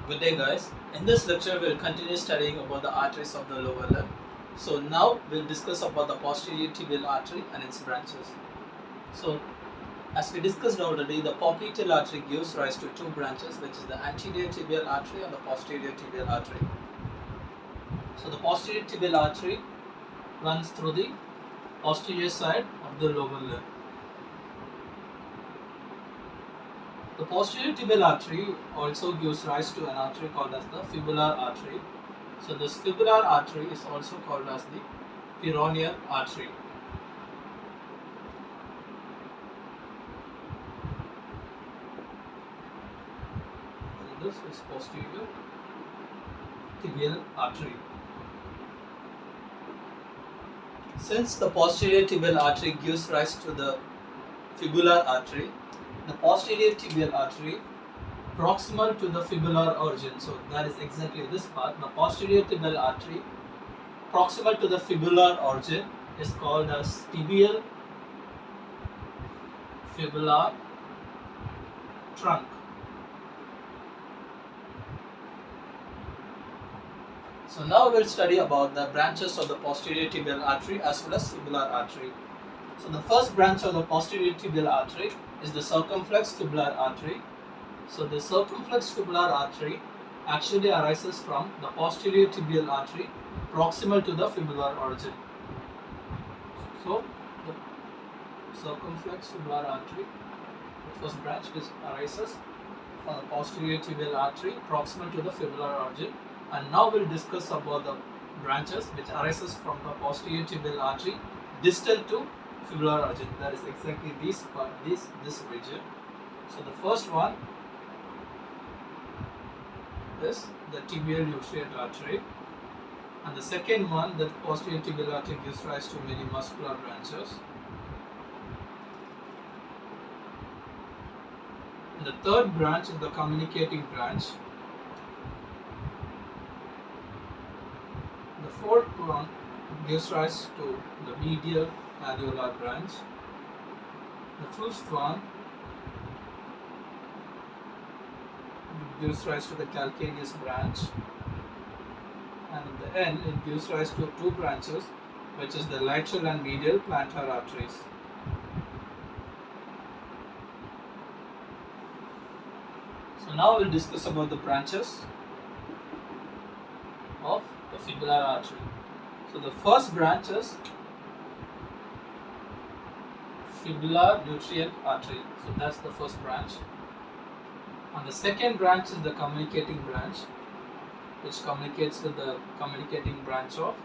Good day guys. In this lecture we'll continue studying about the arteries of the lower limb. So now we'll discuss about the posterior tibial artery and its branches. So as we discussed already, the popliteal artery gives rise to two branches, which is the anterior tibial artery and the posterior tibial artery. So the posterior tibial artery runs through the posterior side of the lower limb. The posterior tibial artery also gives rise to an artery called as the fibular artery. So this fibular artery is also called as the peroneal artery. And this is posterior tibial artery. Since the posterior tibial artery gives rise to the fibular artery, the posterior tibial artery proximal to the fibular origin, so that is exactly this part, the posterior tibial artery proximal to the fibular origin is called as tibial fibular trunk. So now we'll study about the branches of the posterior tibial artery as well as fibular artery. So the first branch of the posterior tibial artery is the circumflex fibular artery. So the circumflex fibular artery actually arises from the posterior tibial artery proximal to the fibular origin. So the circumflex fibular artery, the first branch, which arises from the posterior tibial artery proximal to the fibular origin. And now we'll discuss about the branches which arises from the posterior tibial artery distal to fibular origin. That is exactly this region. So the first one is the tibial nutrient artery, and the second one, the posterior tibial artery, gives rise to many muscular branches. And the third branch is the communicating branch. The fourth one gives rise to the medial alveolar branch. The fifth one gives rise to the calcaneus branch, and in the end it gives rise to two branches, which is the lateral and medial plantar arteries. So now we'll discuss about the branches of the fibular artery. So the first branch is fibular nutrient artery. So that's the first branch. And the second branch is the communicating branch, which communicates with the communicating branch of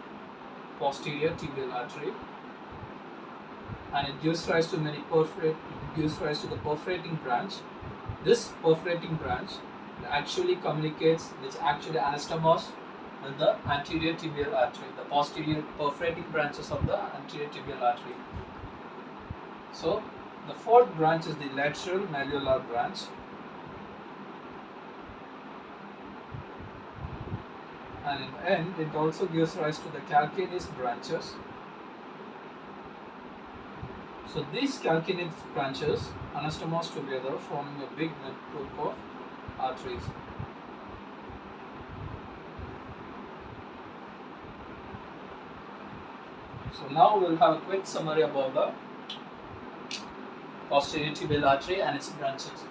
posterior tibial artery, and it gives rise to many the perforating branch. This perforating branch actually communicates, which actually anastomoses with the anterior tibial artery, the posterior perforating branches of the anterior tibial artery. So the fourth branch is the lateral malleolar branch, and in the end it also gives rise to the calcaneus branches. So these calcaneus branches anastomose together, forming a big network of arteries. So now we'll have a quick summary about the posterior tibial artery and its branches.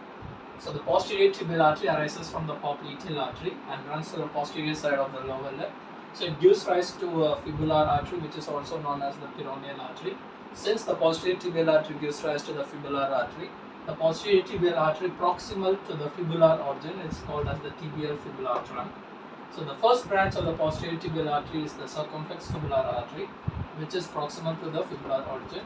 So the posterior tibial artery arises from the popliteal artery and runs to the posterior side of the lower limb. So it gives rise to a fibular artery, which is also known as the peroneal artery. Since the posterior tibial artery gives rise to the fibular artery, the posterior tibial artery proximal to the fibular origin is called as the tibial fibular trunk. So the first branch of the posterior tibial artery is the circumflex fibular artery, which is proximal to the fibular origin,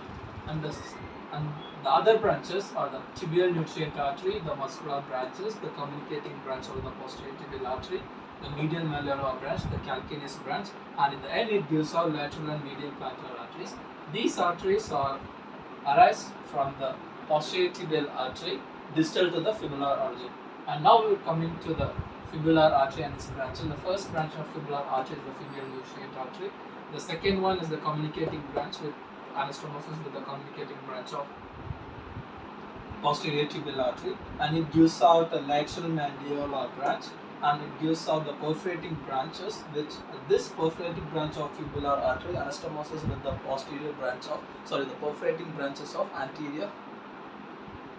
and the other branches are the tibial nutrient artery, the muscular branches, the communicating branch of the posterior tibial artery, the medial malleolar branch, the calcaneus branch, and in the end it gives out lateral and medial plantar arteries. These arteries arise from the posterior tibial artery distal to the fibular origin. And now we are coming to the fibular artery and its branches. The first branch of fibular artery is the tibial nutrient artery. The second one is the communicating branch, with anastomosis with the communicating branch of posterior tibial artery, and it gives out a lateral malleolar branch, and it gives out the perforating branches, which this perforating branch of fibular artery anastomoses with the posterior branch of, the perforating branches of anterior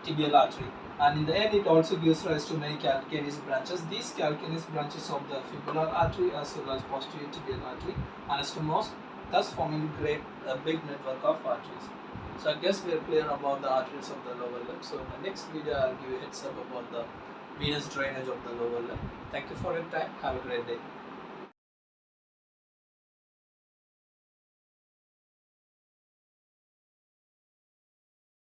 tibial artery. And in the end, it also gives rise to many calcaneous branches. These calcaneous branches of the fibular artery as well as posterior tibial artery anastomose, thus forming a big network of arteries. So I guess we are clear about the arteries of the lower limb. So in the next video, I'll give you a heads up about the venous drainage of the lower limb. Thank you for your time. Have a great day.